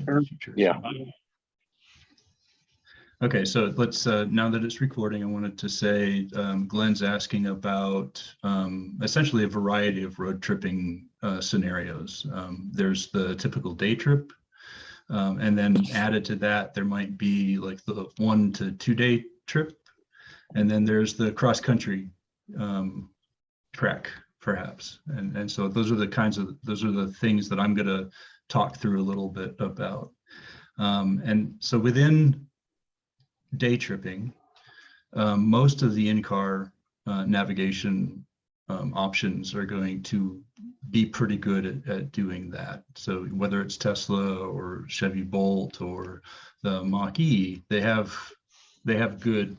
Features. Yeah. Okay, so let's, now that it's recording, I wanted to say, Glenn's asking about essentially a variety of road tripping scenarios. There's the typical day trip, and then added to that, there might be like the 1 to 2 day trip. And then there's the cross country trek, perhaps. And so those are the things that I'm gonna talk through a little bit about. And so within day tripping, most of the in-car navigation options are going to be pretty good at doing that. So whether it's Tesla or Chevy Bolt or the Mach-E, they have good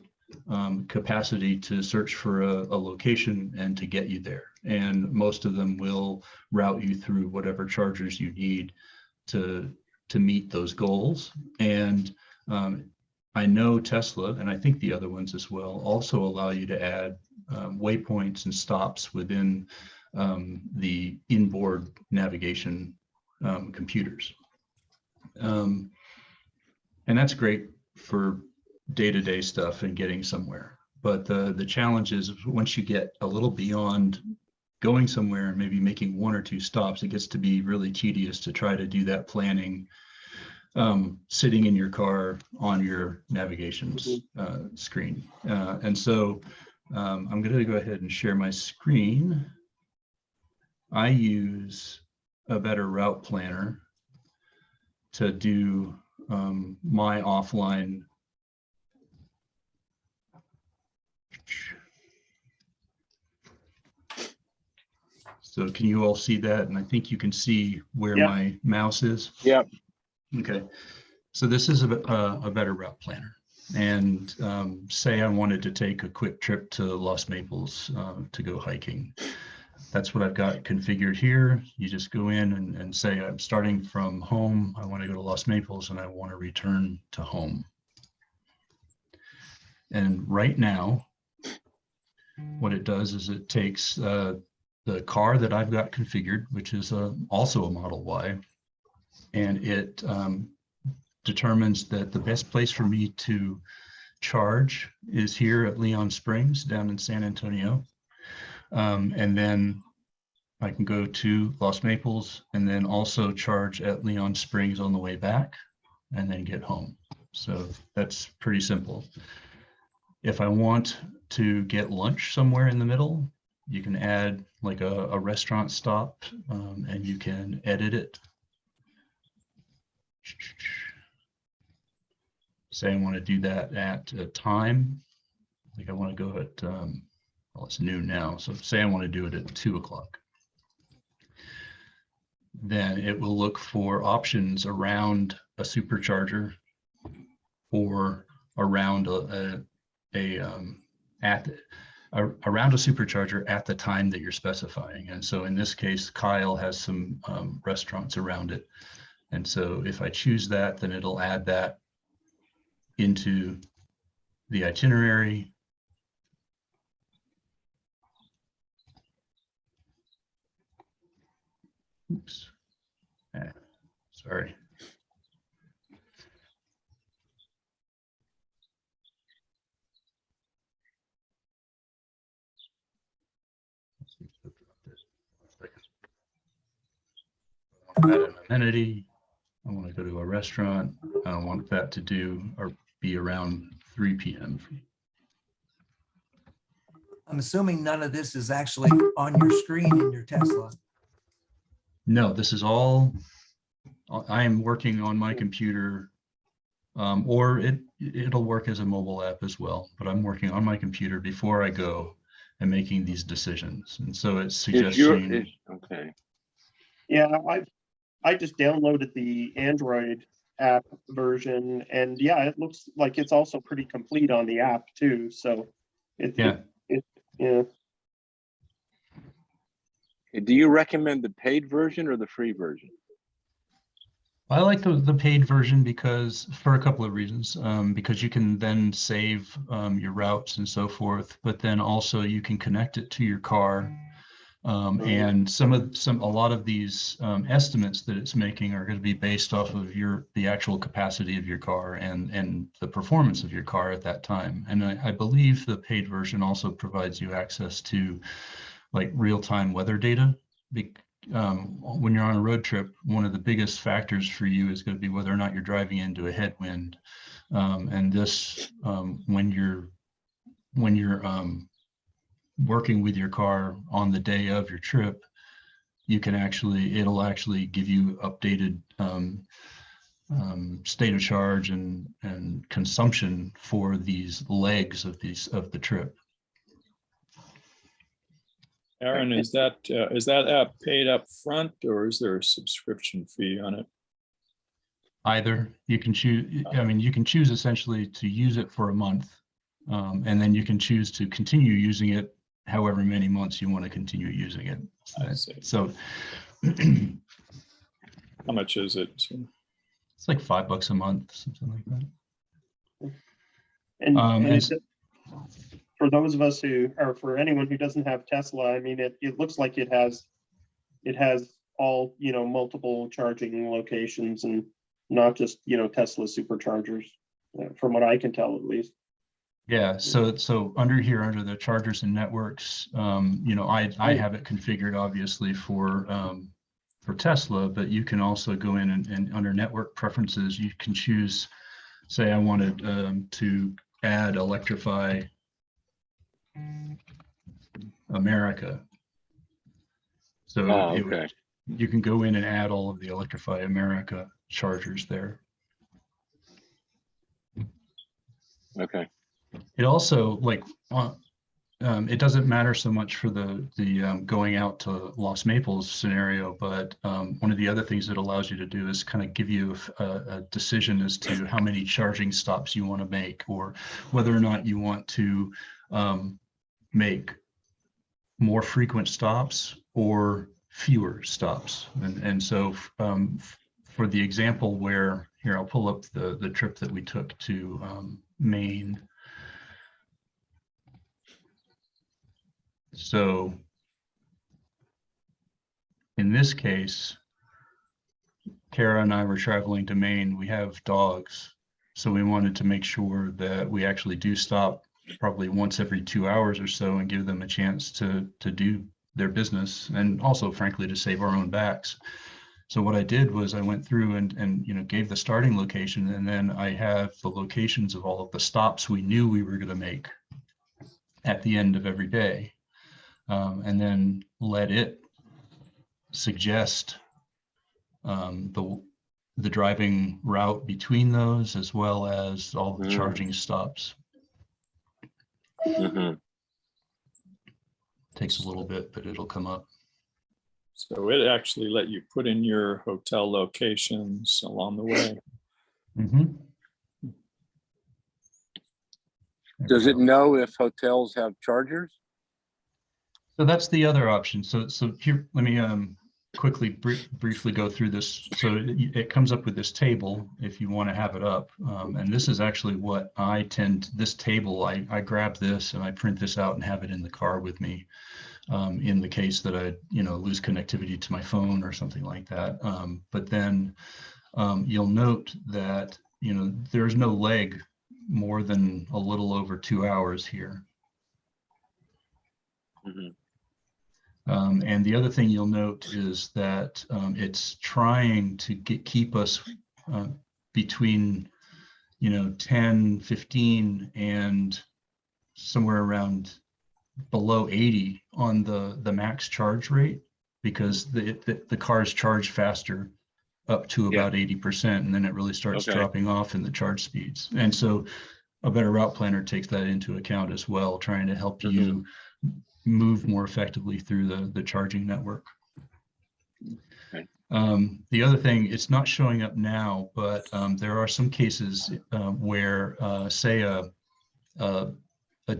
capacity to search for a location and to get you there. And most of them will route you through whatever chargers you need to meet those goals. And I know Tesla, and I think the other ones as well, also allow you to add waypoints and stops within the inboard navigation computers. And that's great for day-to-day stuff and getting somewhere. But the challenge is once you get a little beyond going somewhere and maybe making 1 or 2 stops, it gets to be really tedious to try to do that planning sitting in your car on your navigation screen. And so I'm going to go ahead and share my screen. I use a better route planner to do my offline. So can you all see that? And I think you can see where my mouse is. Yep. Okay, so this is a better route planner. And say I wanted to take a quick trip to Los Maples to go hiking. That's what I've got configured here. You just go in and say, I'm starting from home. I want to go to Los Maples and I want to return to home. And right now, what it does is it takes the car that I've got configured, which is also a Model Y, and it determines that the best place for me to charge is here at Leon Springs down in San Antonio. And then I can go to Los Maples and then also charge at Leon Springs on the way back and then get home. So that's pretty simple. If I want to get lunch somewhere in the middle, you can add like a restaurant stop and you can edit it. Say I want to do that at a time, like I want to go at, well, it's noon now. So say I want to do it at 2 o'clock. Then it will look for options around a supercharger or around around a supercharger at the time that you're specifying. And so in this case, Kyle has some restaurants around it. And so if I choose that, then it'll add that into the itinerary. Oops, sorry. Add an amenity. I want to go to a restaurant. I want that to do or be around 3 p.m. I'm assuming none of this is actually on your screen in your Tesla. No, this is all, I am working on my computer, or it'll work as a mobile app as well, but I'm working on my computer before I go and making these decisions. And so it's suggesting. Okay. Yeah, I just downloaded the Android app version, and yeah, it looks like it's also pretty complete on the app too. So yeah. Do you recommend the paid version or the free version? I like the paid version because for a couple of reasons, because you can then save your routes and so forth, but then also you can connect it to your car And a lot of these estimates that it's making are going to be based off of the actual capacity of your car and the performance of your car at that time. And I believe the paid version also provides you access to like real-time weather data. When you're on a road trip, one of the biggest factors for you is going to be whether or not you're driving into a headwind. And this, when you're working with your car on the day of your trip, it'll actually give you updated state of charge and consumption for these legs of the trip. Aaron, is that app paid up front, or is there a subscription fee on it? Either. You can choose, I mean, you can choose essentially to use it for a month, and then you can choose to continue using it however many months you want to continue using it. I see. So How much is it? it's like $5 a month, something like that. And for those of us who, or for anyone who doesn't have Tesla, I mean, it looks like it has all, multiple charging locations and not just, Tesla superchargers, from what I can tell, at least. Yeah, so under the chargers and networks, I have it configured obviously for Tesla, but you can also go in and under network preferences, you can choose, say I wanted to add Electrify America. So you can go in and add all of the Electrify America chargers there. Okay. It also it doesn't matter so much for the going out to Los Maples scenario, but one of the other things it allows you to do is kind of give you a decision as to how many charging stops you want to make, or whether or not you want to make more frequent stops or fewer stops. And so for the example where, here, I'll pull up the trip that we took to Maine. So in this case, Kara and I were traveling to Maine. We have dogs, so we wanted to make sure that we actually do stop probably once every 2 hours or so and give them a chance to do their business, and also frankly to save our own backs. So what I did was I went through and gave the starting location, and then I have the locations of all of the stops we knew we were going to make at the end of every day, and then let it suggest the driving route between those, as well as all the charging stops. Takes a little bit, but it'll come up. So it actually let you put in your hotel locations along the way. Does it know if hotels have chargers? So that's the other option. So here, let me quickly briefly go through this. So it comes up with this table if you want to have it up. And this is actually what this table, I grab this and I print this out and have it in the car with me, in the case that I lose connectivity to my phone or something like that. But then you'll note that there's no leg more than a little over 2 hours here. And the other thing you'll note is that it's trying to keep us between 10, 15 and somewhere around below 80 on the max charge rate, because the cars charge faster up to about 80%, and then it really starts dropping off in the charge speeds. And so a better route planner takes that into account as well, trying to help you move more effectively through the charging network. The other thing, it's not showing up now, but there are some cases where say a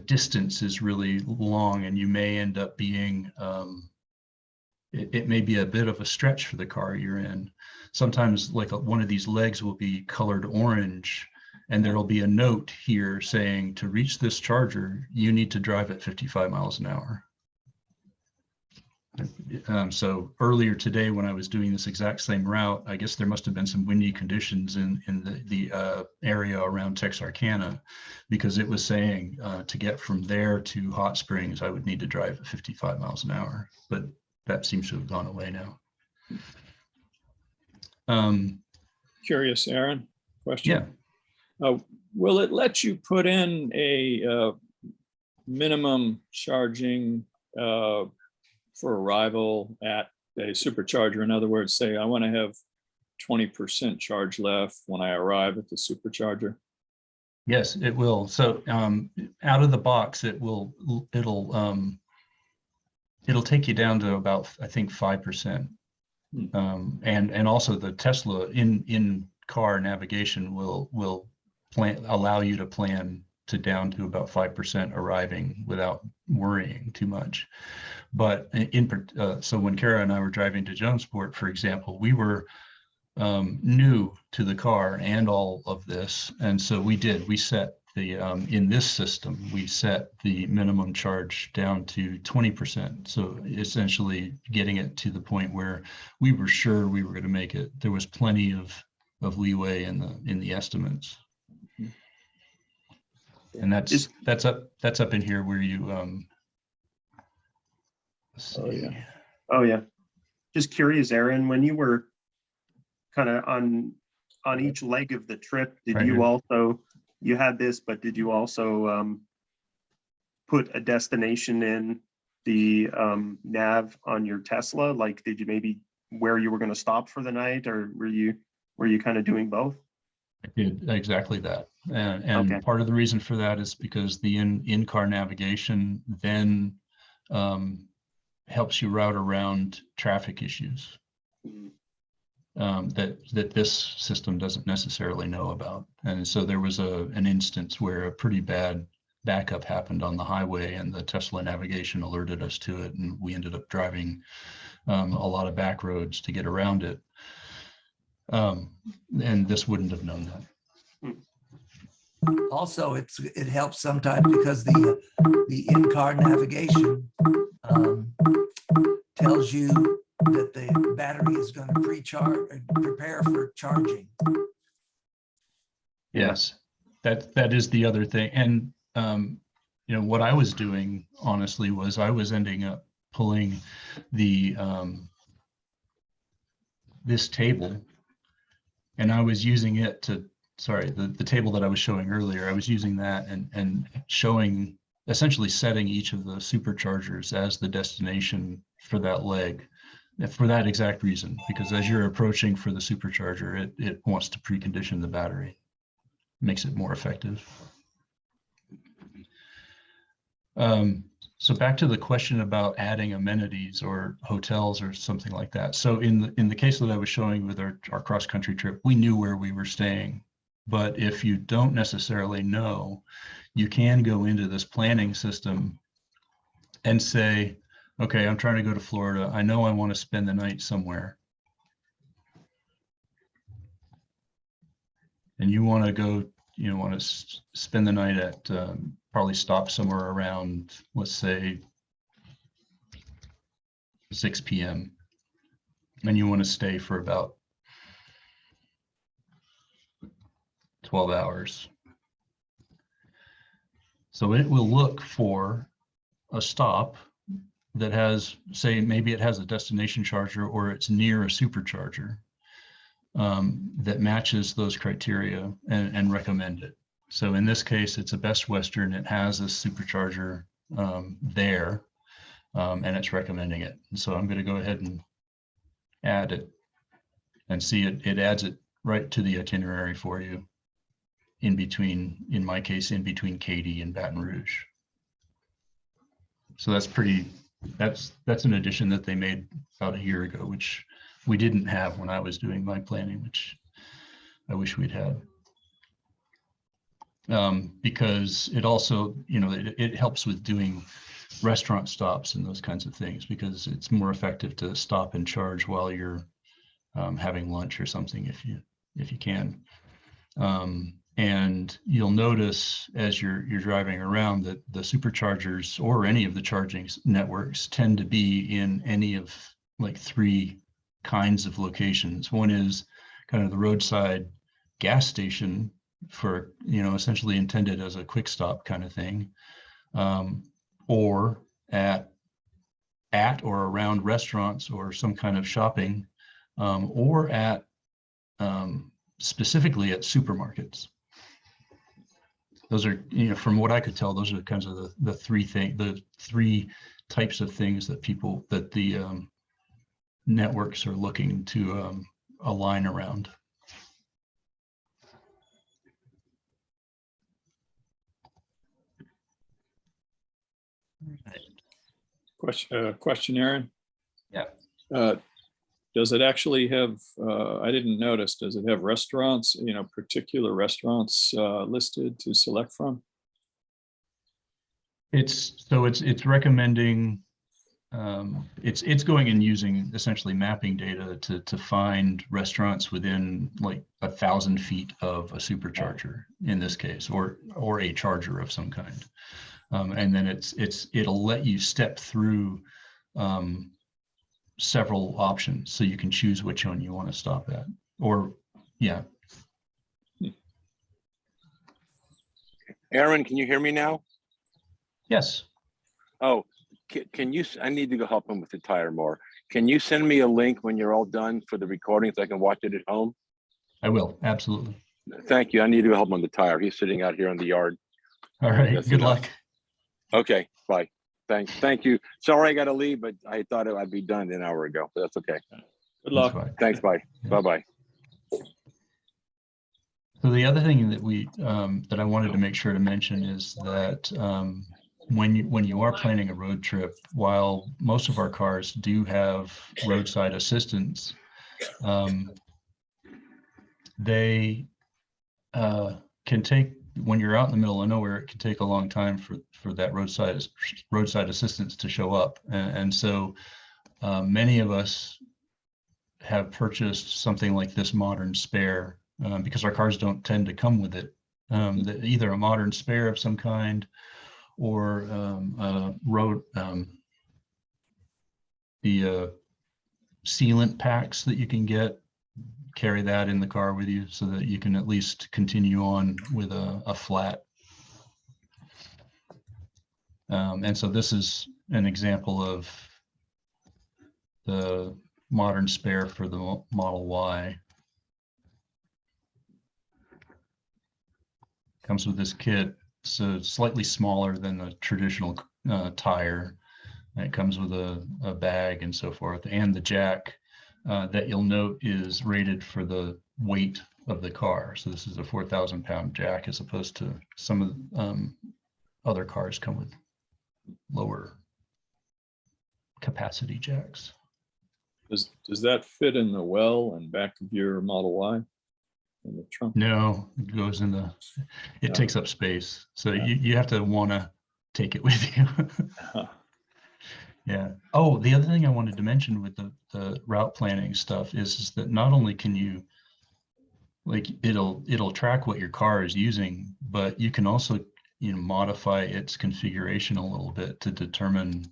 distance is really long, and you may end up being it may be a bit of a stretch for the car you're in. Sometimes like one of these legs will be colored orange, and there'll be a note here saying, to reach this charger, you need to drive at 55 miles an hour. So earlier today, when I was doing this exact same route, I guess there must have been some windy conditions in the area around Texarkana, because it was saying to get from there to Hot Springs, I would need to drive at 55 miles an hour, but that seems to have gone away now. Curious, Aaron, question? Yeah. Will it let you put in a minimum charging for arrival at a supercharger? In other words, say I want to have 20% charge left when I arrive at the supercharger. Yes, it will. So out of the box, it'll take you down to about, I think, 5%. And also the Tesla in car navigation will allow you to plan to down to about 5% arriving without worrying too much. But so when Kara and I were driving to Jonesport, for example, we were new to the car and all of this, and so we set the in this system, we set the minimum charge down to 20%. So essentially getting it to the point where we were sure we were going to make it. There was plenty of leeway in the estimates. And that's up in here where you Oh yeah. Just curious, Aaron, when you were kind of on each leg of the trip, did Right you here. also, you had this, but did you also put a destination in the nav on your Tesla? Like, did you maybe where you were going to stop for the night, or were you kind of doing both? I did exactly that. And Okay. part of the reason for that is because the in-car navigation then helps you route around traffic issues that this system doesn't necessarily know about. And so there was an instance where a pretty bad backup happened on the highway, and the Tesla navigation alerted us to it, and we ended up driving a lot of back roads to get around it. And this wouldn't have known that. Also, it helps sometimes because the in-car navigation tells you that the battery is going to prepare for charging. Yes, that is the other thing. And what I was doing honestly was I was ending up pulling the this table, and I was using it to, the table that I was showing earlier, I was using that and showing, essentially setting each of the superchargers as the destination for that leg, for that exact reason, because as you're approaching for the supercharger, it wants to precondition the battery, makes it more effective. So back to the question about adding amenities or hotels or something like that. So in the case that I was showing with our cross-country trip, we knew where we were staying. But if you don't necessarily know, you can go into this planning system and say, okay, I'm trying to go to Florida. I know I want to spend the night somewhere. And you want to go, want to spend the night at, probably stop somewhere around, let's say, 6 p.m. And you want to stay for about 12 hours. So it will look for a stop that has, say, maybe it has a destination charger or it's near a supercharger that matches those criteria and recommend it. So in this case, it's a Best Western. It has a supercharger there, and it's recommending it. And so I'm going to go ahead and add it and see it adds it right to the itinerary for you in between, in my case, in between Katy and Baton Rouge. So that's an addition that they made about a year ago, which we didn't have when I was doing my planning, which I wish we'd had. Because it also, it helps with doing restaurant stops and those kinds of things, because it's more effective to stop and charge while you're having lunch or something if you can. And you'll notice as you're driving around that the superchargers or any of the charging networks tend to be in any of like three kinds of locations. One is kind of the roadside gas station for, essentially intended as a quick stop kind of thing, or at or around restaurants or some kind of shopping, or at specifically at supermarkets. Those are, from what I could tell, those are kinds of the three types of things that the networks are looking to align around. Question, Aaron? Yeah. Does it actually have, I didn't notice, does it have restaurants, particular restaurants listed to select from? It's recommending, it's going and using essentially mapping data to find restaurants within like 1,000 feet of a supercharger in this case, or a charger of some kind. And then it'll let you step through several options, so you can choose which one you want to stop at. Or, yeah. Aaron, can you hear me now? Yes. Oh, can you, I need to go help him with the tire more. Can you send me a link when you're all done for the recording so I can watch it at home? I will, absolutely. Thank you. I need to go help him on the tire. He's sitting out here in the yard. All right, That's good enough. luck. Okay, bye. Thank you. Sorry I got to leave, but I thought I'd be done an hour ago, but that's okay. Good luck. That's fine. Thanks, bye. Yeah. Bye-bye. So the other thing that that I wanted to make sure to mention is that when you are planning a road trip, while most of our cars do have roadside assistance, they can take, when you're out in the middle of nowhere, it can take a long time for that roadside assistance to show up. And so many of us have purchased something like this modern spare because our cars don't tend to come with it. Either a modern spare of some kind, or the sealant packs that you can get. Carry that in the car with you so that you can at least continue on with a flat. And so this is an example of the modern spare for the Model Y. Comes with this kit, so slightly smaller than the traditional tire. And it comes with a bag and so forth, and the jack. That you'll note is rated for the weight of the car. So this is a 4,000 pound jack, as opposed to some of other cars come with lower capacity jacks. Does that fit in the well and back of your Model Y in the trunk? No, it goes in it takes up space. So you have to want to take it with you. Yeah. Oh, the other thing I wanted to mention with the route planning stuff is that not only can you, like, it'll track what your car is using, but you can also, modify its configuration a little bit to determine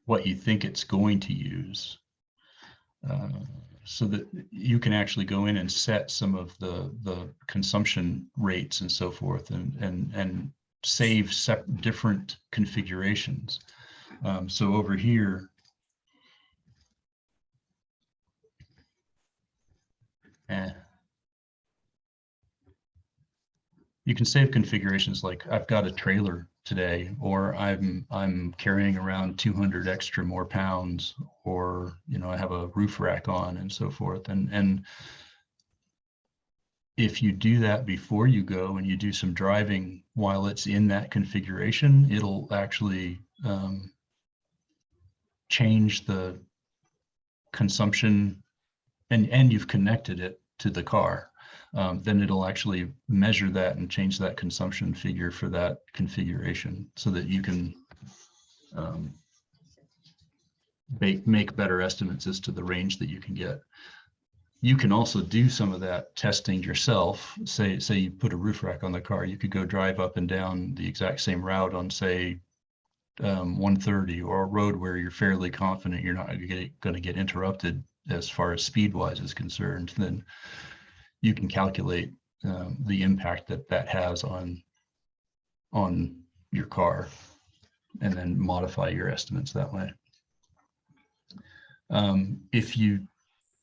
what you think it's going to use, so that you can actually go in and set some of the consumption rates and so forth, and save different configurations. So over here, you can save configurations like I've got a trailer today, or I'm carrying around 200 extra more pounds, or I have a roof rack on and so forth. And if you do that before you go and you do some driving while it's in that configuration, it'll actually change the consumption, and you've connected it to the car. Then it'll actually measure that and change that consumption figure for that configuration, so that you can make better estimates as to the range that you can get. you can also do some of that testing yourself. Say you put a roof rack on the car, you could go drive up and down the exact same route on, say, 130, or a road where you're fairly confident you're not going to get interrupted as far as speed wise is concerned. Then you can calculate the impact that has on your car, and then modify your estimates that way. If you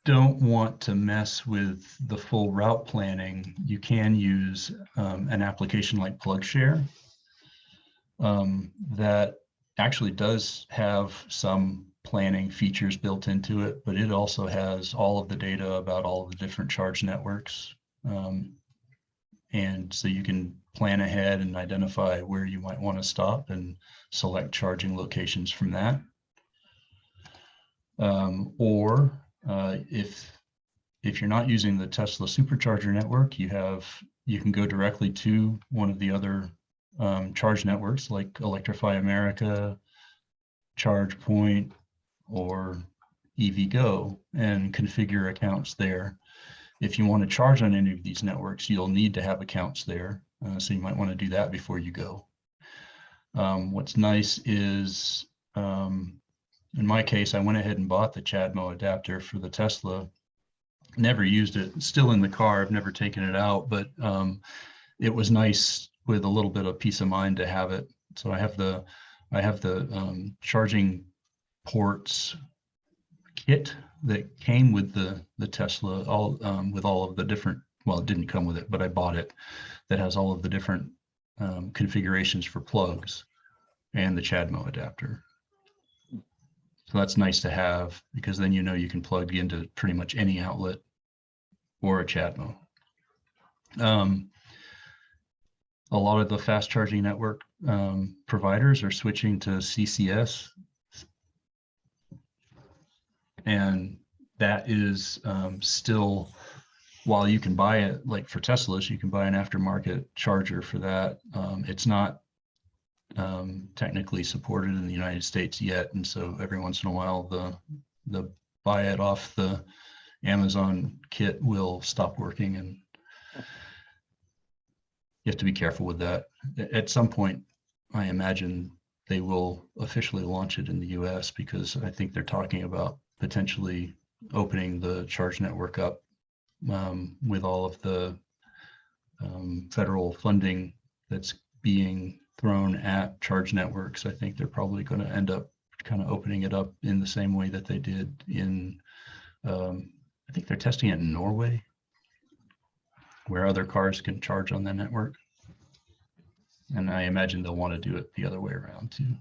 don't want to mess with the full route planning, you can use an application like PlugShare that actually does have some planning features built into it, but it also has all of the data about all of the different charge networks. And so you can plan ahead and identify where you might want to stop and select charging locations from that. Or if you're not using the Tesla supercharger network, you can go directly to one of the other charge networks like Electrify America, ChargePoint, or EVgo, and configure accounts there. If you want to charge on any of these networks, you'll need to have accounts there. So you might want to do that before you go. What's nice is, in my case, I went ahead and bought the CHAdeMO adapter for the Tesla. Never used it, it's still in the car. I've never taken it out, but it was nice with a little bit of peace of mind to have it. So I have the charging ports kit that came with the Tesla, with all of the different, well, it didn't come with it, but I bought it, that has all of the different configurations for plugs and the CHAdeMO adapter. So that's nice to have, because then you know you can plug into pretty much any outlet or a CHAdeMO. A lot of the fast charging network providers are switching to CCS. And that is still, while you can buy it, like for Teslas, you can buy an aftermarket charger for that. It's not technically supported in the United States yet. And so every once in a while, the buy it off the Amazon kit will stop working, and you have to be careful with that. At some point, I imagine they will officially launch it in the US, because I think they're talking about potentially opening the charge network up with all of the federal funding that's being thrown at charge networks. I think they're probably going to end up kind of opening it up in the same way that they did in, I think they're testing it in Norway, where other cars can charge on the network. And I imagine they'll want to do it the other way around too.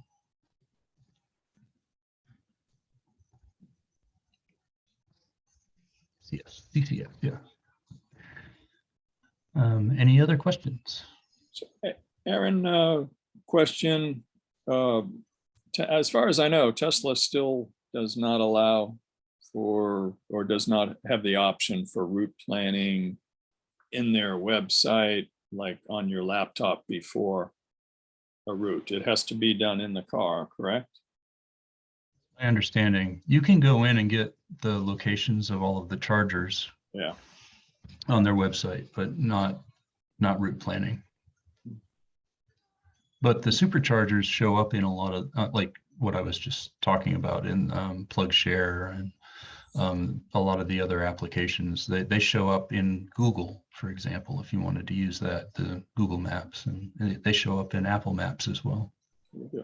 CCS, yeah. Any other questions? So, Aaron, question. As far as I know, Tesla still does not allow for, or does not have the option for route planning in their website, like on your laptop before a route. It has to be done in the car, correct? My understanding, you can go in and get the locations of all of the chargers, yeah, on their website, but not route planning. But the superchargers show up in a lot of, like what I was just talking about in PlugShare and a lot of the other applications. They show up in Google, for example, if you wanted to use that, the Google Maps, and they show up in Apple Maps as well. yeah.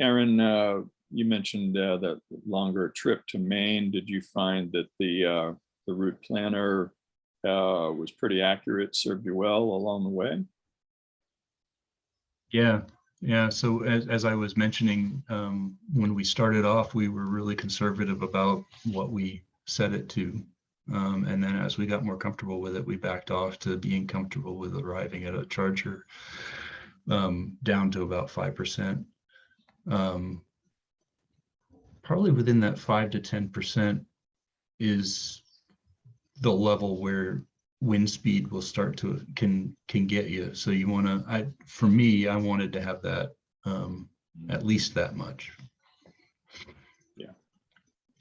Aaron, you mentioned that longer trip to Maine. Did you find that the route planner was pretty accurate, served you well along the way? Yeah. So as I was mentioning, when we started off, we were really conservative about what we set it to. And then as we got more comfortable with it, we backed off to being comfortable with arriving at a charger down to about 5%. Probably within that 5 to 10% is the level where wind speed will start to can get you. So you want to, for me, I wanted to have that at least that much. Yeah.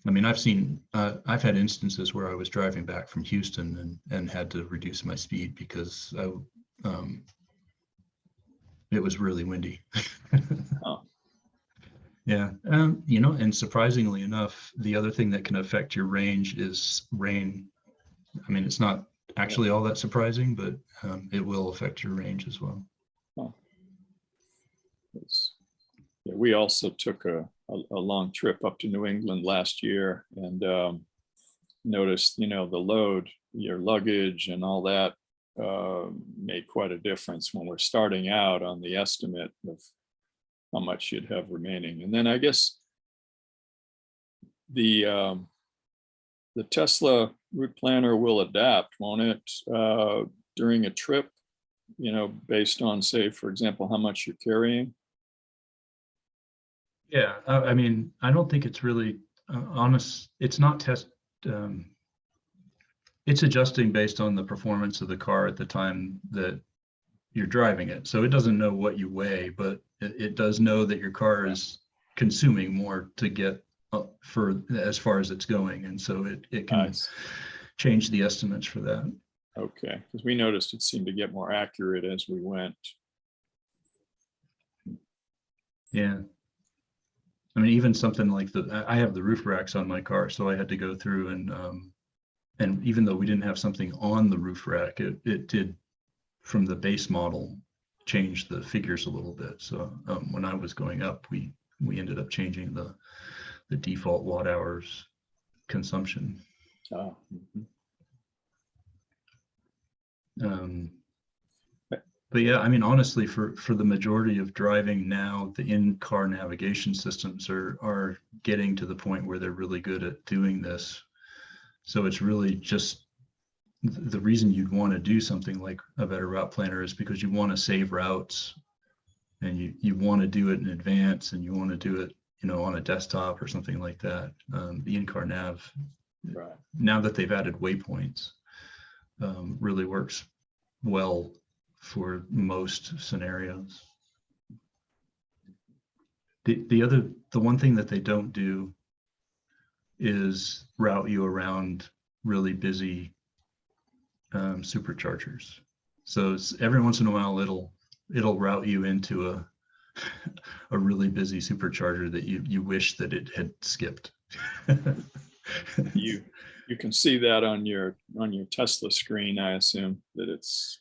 I mean, I've had instances where I was driving back from Houston and had to reduce my speed because it was really windy. Oh. Yeah, you know, and surprisingly enough, the other thing that can affect your range is rain. I mean, it's not actually all that surprising, but it will affect your range as well. Oh. Yeah, we also took a long trip up to New England last year and noticed, you know, the load, your luggage and all that made quite a difference when we're starting out on the estimate of how much you'd have remaining. And then I guess the Tesla route planner will adapt, won't it, during a trip, you know, based on, say, for example, how much you're carrying? Yeah, I mean, I don't think it's really honest. It's not it's adjusting based on the performance of the car at the time that you're driving it. So it doesn't know what you weigh, but it does know that your car is consuming more to get up for as far as it's going. And so it can Nice. change the estimates for that. Okay, because we noticed it seemed to get more accurate as we went. Yeah. I mean, even something like I have the roof racks on my car, so I had to go through and even though we didn't have something on the roof rack, it did from the base model change the figures a little bit. So when I was going up, we ended up changing the default watt hours consumption. Oh, But yeah, I mean, honestly, for the majority of driving now, the in-car navigation systems are getting to the point where they're really good at doing this. So it's really just the reason you'd want to do something like a better route planner is because you want to save routes and you want to do it in advance and you want to do it, you know, on a desktop or something like that. The in-car nav, right. now that they've added waypoints, really works well for most scenarios. The one thing that they don't do is route you around really busy superchargers. So it's, every once in a while it'll route you into a really busy supercharger that you wish that it had skipped. You can see that on your Tesla screen, I assume that it's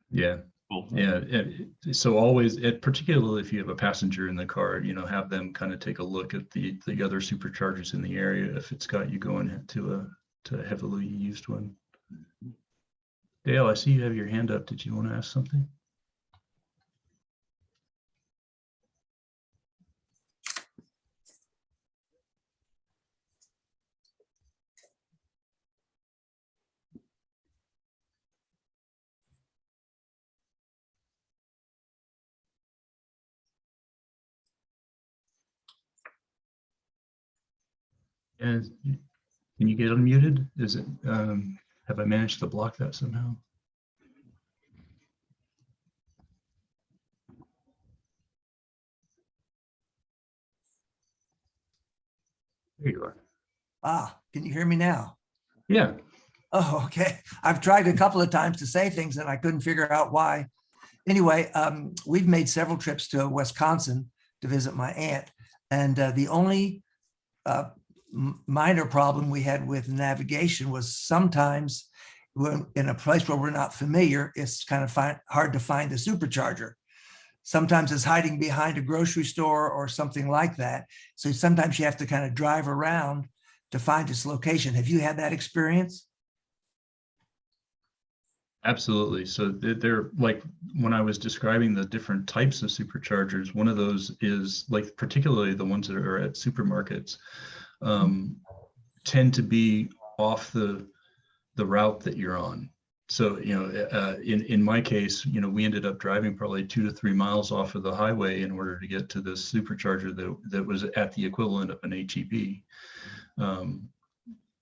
Yeah. full. Yeah. So always, particularly if you have a passenger in the car, you know, have them kind of take a look at the other superchargers in the area if it's got you going to a heavily used one. Dale, I see you have your hand up. Did you want to ask something? And can you get unmuted? Is it, have I managed to block that somehow? There you are. Ah, can you hear me now? Yeah. Oh, okay. I've tried a couple of times to say things and I couldn't figure out why. Anyway, we've made several trips to Wisconsin to visit my aunt. And the only minor problem we had with navigation was sometimes when in a place where we're not familiar, it's kind of hard to find the supercharger. Sometimes it's hiding behind a grocery store or something like that. So sometimes you have to kind of drive around to find its location. Have you had that experience? Absolutely. So they're like, when I was describing the different types of superchargers, one of those is like, particularly the ones that are at supermarkets, tend to be off the route that you're on. So, you know, in my case, you know, we ended up driving probably 2 to 3 miles off of the highway in order to get to this supercharger that was at the equivalent of an HEB.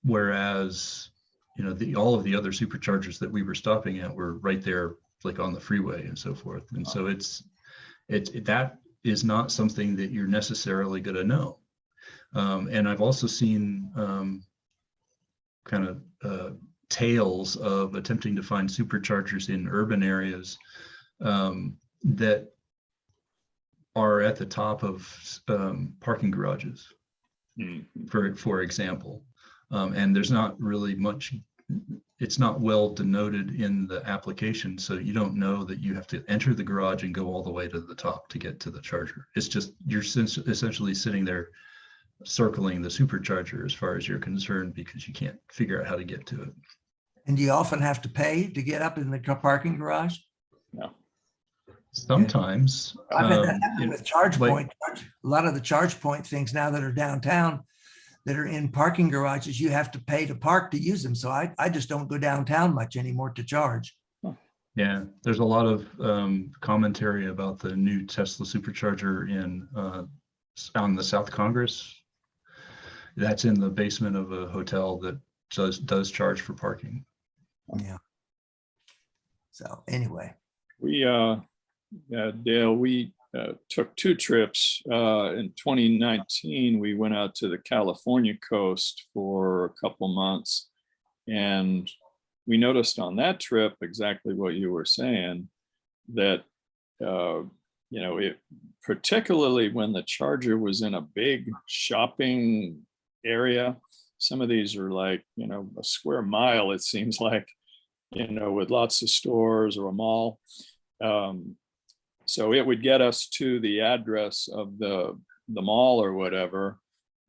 Whereas, you know, all of the other superchargers that we were stopping at were right there, like on the freeway and so forth. And so that is not something that you're necessarily going to know. And I've also seen kind of tales of attempting to find superchargers in urban areas that are at the top of parking garages, for example. And there's not really much, it's not well denoted in the application. So you don't know that you have to enter the garage and go all the way to the top to get to the charger. It's just, you're essentially sitting there circling the supercharger as far as you're concerned, because you can't figure out how to get to it. And you often have to pay to get up in the parking garage? No. Sometimes. I've had that happen with charge like- point. A lot of the charge point things now that are downtown that are in parking garages, you have to pay to park to use them. So I just don't go downtown much anymore to charge. Yeah, there's a lot of commentary about the new Tesla supercharger on the South Congress. That's in the basement of a hotel that does charge for parking. Yeah. So anyway. Dale, we took 2 trips. In 2019, we went out to the California coast for a couple months, and we noticed on that trip exactly what you were saying, that you know, it particularly when the charger was in a big shopping area. Some of these are like, you know, a square mile, it seems like, you know, with lots of stores or a mall. So it would get us to the address of the mall or whatever.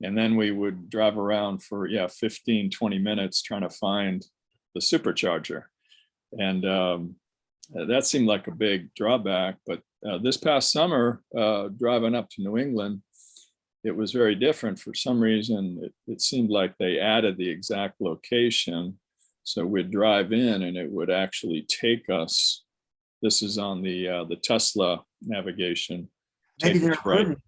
And then we would drive around for, 15, 20 minutes trying to find the supercharger. And that seemed like a big drawback. But this past summer, driving up to New England, it was very different. For some reason, it seemed like they added the exact location. So we'd drive in and it would actually take us. This is on the Tesla navigation. Maybe they're right. included.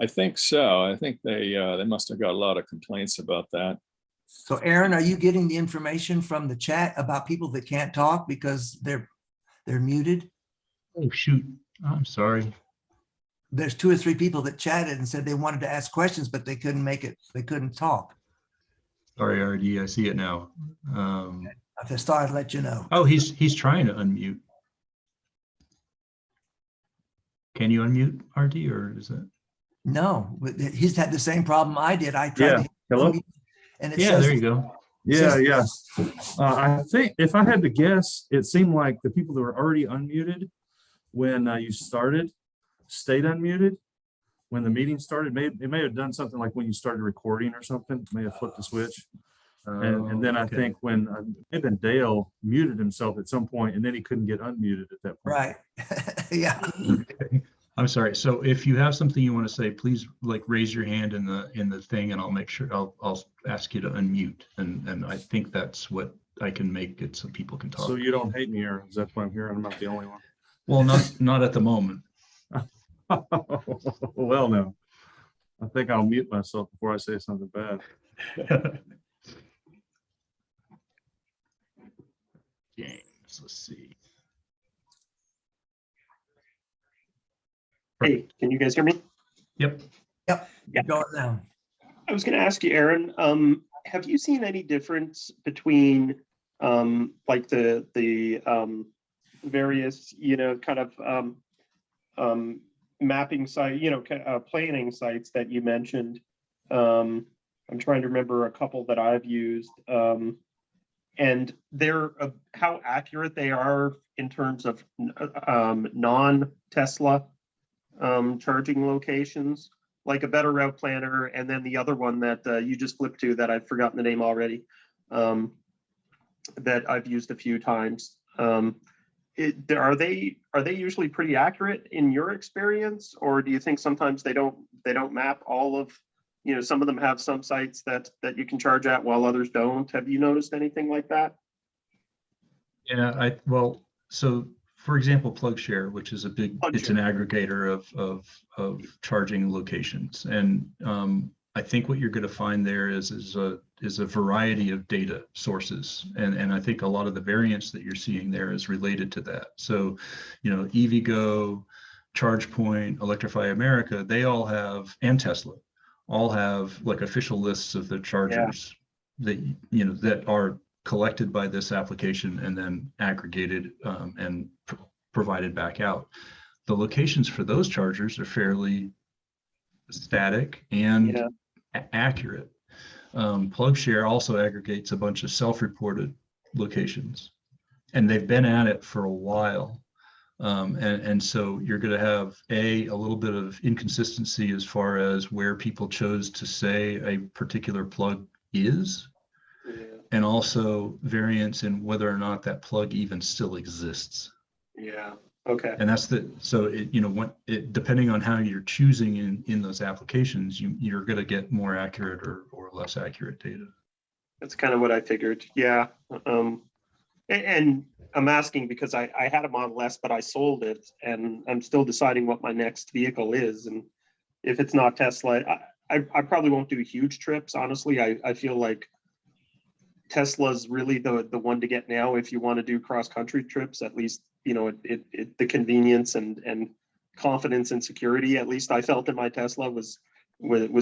I think so. I think they must have got a lot of complaints about that. So Aaron, are you getting the information from the chat about people that can't talk because they're muted? Oh, shoot. I'm sorry. There's 2 or 3 people that chatted and said they wanted to ask questions, but they couldn't make it. They couldn't talk. Sorry, RD. I see it now. If they started, let you know. Oh, he's trying to unmute. Can you unmute RD, or is it? No, but he's had the same problem I did. I tried. Yeah. to Hello? unmute, and it Yeah, says, there you go. Yeah, yeah. I think if I had to guess, it seemed like the people that were already unmuted when you started stayed unmuted when the meeting started. It may have done something like when you started recording or something, may have flipped the switch. And then I Okay. think when even Dale muted himself at some point, and then he couldn't get unmuted at that point. right. Yeah. Okay. I'm sorry. So if you have something you want to say, please like raise your hand in the thing, and I'll make sure I'll ask you to unmute. And I think that's what I can make it so people can talk. So you don't hate me, Aaron? Is that what I'm hearing? I'm not the only one. Well, not at the moment. Well, no. I think I'll mute myself before I say something bad. James, let's see. Hey, can you guys hear me? Yep. Yep. Yeah. Going down. I was going to ask you, Aaron, have you seen any difference between like the various, kind of mapping site, planning sites that you mentioned? I'm trying to remember a couple that I've used, and they're how accurate they are in terms of non-Tesla charging locations, like a Better Route Planner, and then the other one that you just flipped to that I've forgotten the name already, that I've used a few times. Are they usually pretty accurate in your experience, or do you think sometimes they don't map all of, some of them have some sites that you can charge at while others don't? Have you noticed anything like that? Yeah, so for example, PlugShare, which is it's an aggregator of charging locations. And I think what you're going to find there is a variety of data sources, and I think a lot of the variance that you're seeing there is related to that. So, you know, EVgo, ChargePoint, Electrify America, they all have, and Tesla, all have like official lists of the chargers that, you know, that are collected by this application and then aggregated and provided back out. The locations for those chargers are fairly static and accurate. PlugShare also aggregates a bunch of self-reported locations, and they've been at it for a while. And so you're going to have a little bit of inconsistency as far as where people chose to say a particular plug is, and also variance in whether or not that plug even still exists. Yeah. Okay. And that's so it, you know, when it, depending on how you're choosing in those applications, you're going to get more accurate or less accurate data. That's kind of what I figured. Yeah. And I'm asking because I had a Model S, but I sold it, and I'm still deciding what my next vehicle is. And if it's not Tesla, I probably won't do huge trips. Honestly, I feel like Tesla's really the one to get now if you want to do cross country trips. At least, you know, the convenience and confidence and security, at least I felt in my Tesla was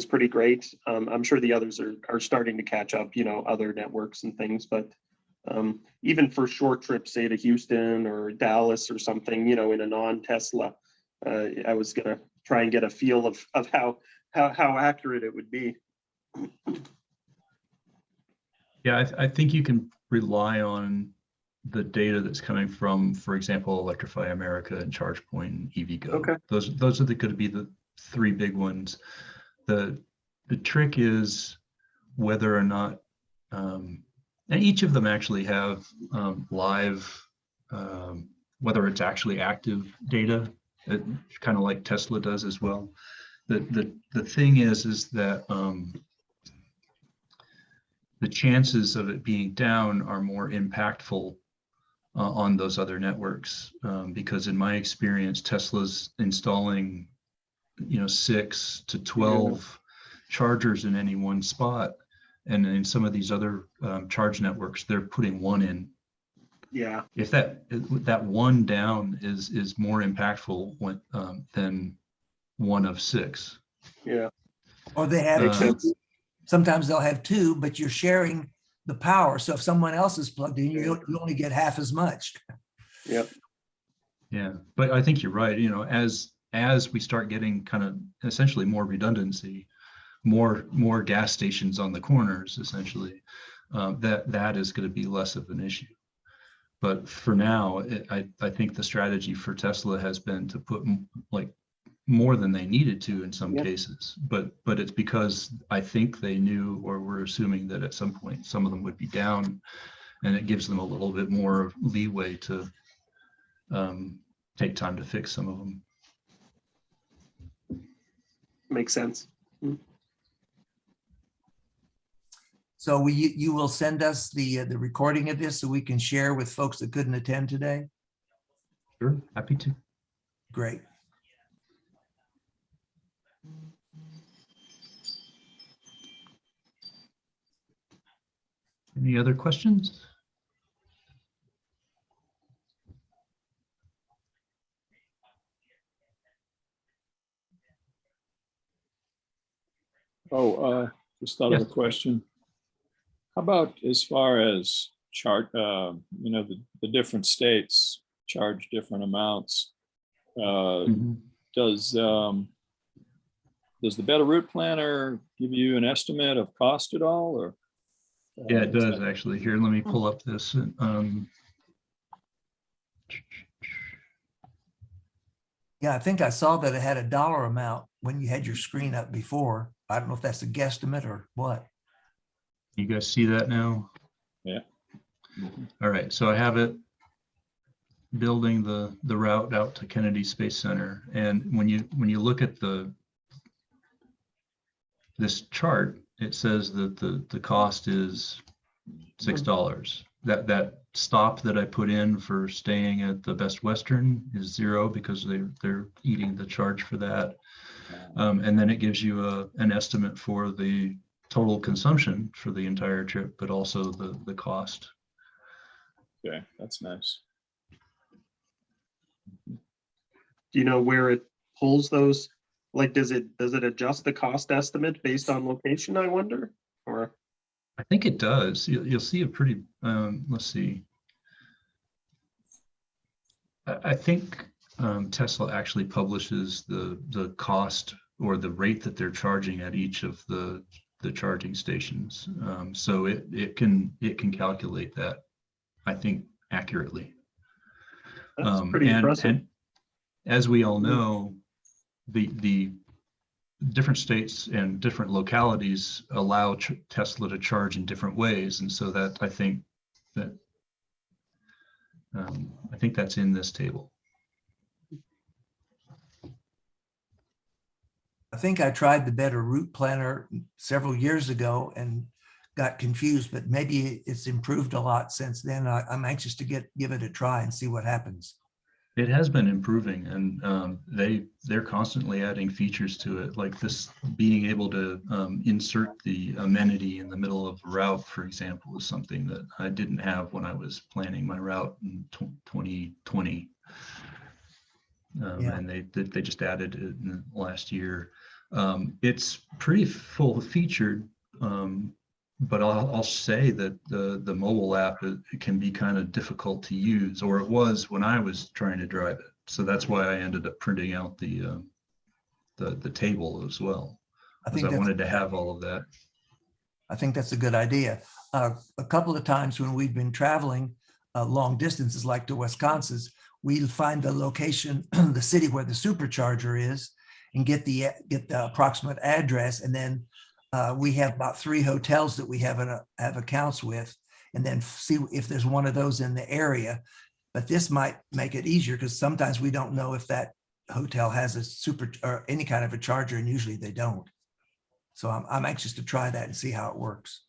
pretty great. I'm sure the others are starting to catch up, you know, other networks and things, but even for short trips, say to Houston or Dallas or something, you know, in a non-Tesla, I was gonna try and get a feel of how accurate it would be. Yeah, I think you can rely on the data that's coming from, for example, Electrify America and ChargePoint and EVgo. Okay. Those are going to be the three big ones. The trick is whether or not, and each of them actually have live, whether it's actually active data, kind of like Tesla does as well. The thing is that the chances of it being down are more impactful on those other networks, because in my experience, Tesla's installing, you know, 6 to 12 chargers in any one spot, and in some of these other charge networks, they're putting one in. Yeah. If that one down is more impactful than one of 6. Yeah. Or they have Makes two. sense. Sometimes they'll have two, but you're sharing the power. So if someone else is plugged in, you only get half as much. Yep. Yeah, but I think you're right. You know, as we start getting kind of essentially more redundancy, more gas stations on the corners, essentially, that is going to be less of an issue. But for now, I think the strategy for Tesla has been to put like more than they needed to in some cases, but it's because I think they knew, or were assuming, that at some point some of them would be down, and it gives them a little bit more leeway to take time to fix some of them. Makes sense. So you will send us the recording of this so we can share with folks that couldn't attend today? Sure, happy to. Great. Any other questions? Just thought of a question. How about as far as chart, you know, the different states charge different amounts. Does the Better Route Planner give you an estimate of cost at all, or? Yeah, it does actually. Here, let me pull up this. Yeah, I think I saw that it had a dollar amount when you had your screen up before. I don't know if that's a guesstimate or what. You guys see that now? Yeah. All right, so I have it building the route out to Kennedy Space Center, and when you look at this chart, it says that the cost is $6. That stop that I put in for staying at the Best Western is $0 because they're eating the charge for that. And then it gives you an estimate for the total consumption for the entire trip, but also the cost. Okay, that's nice. Do you know where it pulls those? Like, does it adjust the cost estimate based on location, I wonder? Or I think it does. You'll see a pretty, let's see. I think Tesla actually publishes the cost or the rate that they're charging at each of the charging stations. So it can calculate that, I think, accurately. that's pretty impressive. And as we all know, the different states and different localities allow Tesla to charge in different ways, and so that I think that's in this table. I think I tried the Better Route Planner several years ago and got confused, but maybe it's improved a lot since then. I'm anxious to give it a try and see what happens. It has been improving, and they're constantly adding features to it, like this being able to insert the amenity in the middle of a route, for example, is something that I didn't have when I was planning my route in 2020. Yeah. And they just added it in the last year. It's pretty full featured, but I'll say that the mobile app, it can be kind of difficult to use, or it was when I was trying to drive it. So that's why I ended up printing out the table as well, because I wanted to have all of that. I think that's a good idea. A couple of times when we've been traveling long distances, like to Wisconsin, we'll find the location, the city where the supercharger is, and get the approximate address, and then we have about 3 hotels that we have accounts with, and then see if there's one of those in the area. But this might make it easier because sometimes we don't know if that hotel has a super or any kind of a charger, and usually they don't. So I'm anxious to try that and see how it works.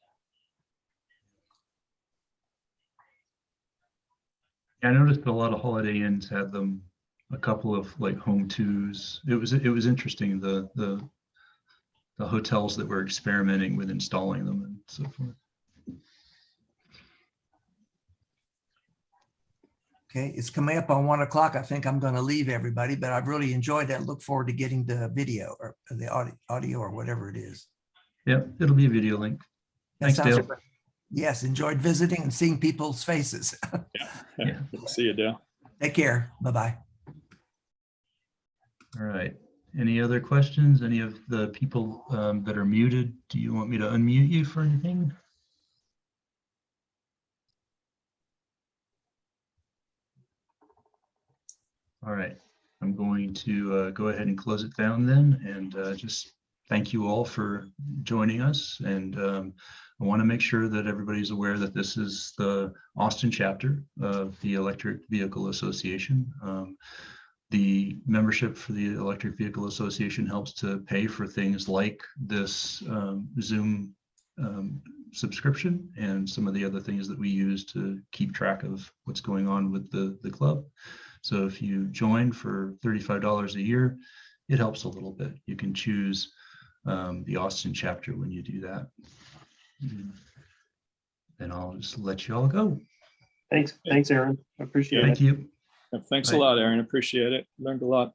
I noticed a lot of Holiday Inns had them, a couple of like Home 2s. It was interesting, the hotels that were experimenting with installing them and so forth. Okay, it's coming up on 1 o'clock. I think I'm going to leave everybody, but I've really enjoyed that. Look forward to getting the video or the audio or whatever it is. Yeah, it'll be a video link. That Thanks, sounds Dale. great. Yes, enjoyed visiting and seeing people's faces. Yeah. Good to see you, Dale. Take care. Bye-bye. All right. Any other questions? Any of the people that are muted, do you want me to unmute you for anything? All right. I'm going to go ahead and close it down then, and just thank you all for joining us. And I want to make sure that everybody's aware that this is the Austin chapter of the Electric Vehicle Association. The membership for the Electric Vehicle Association helps to pay for things like this Zoom subscription and some of the other things that we use to keep track of what's going on with the club. So if you join for $35 a year, it helps a little bit. You can choose the Austin chapter when you do that. And I'll just let you all go. Thanks, Aaron. I appreciate it. Thank you. Thanks Bye. a lot, Aaron. Appreciate it. Learned a lot.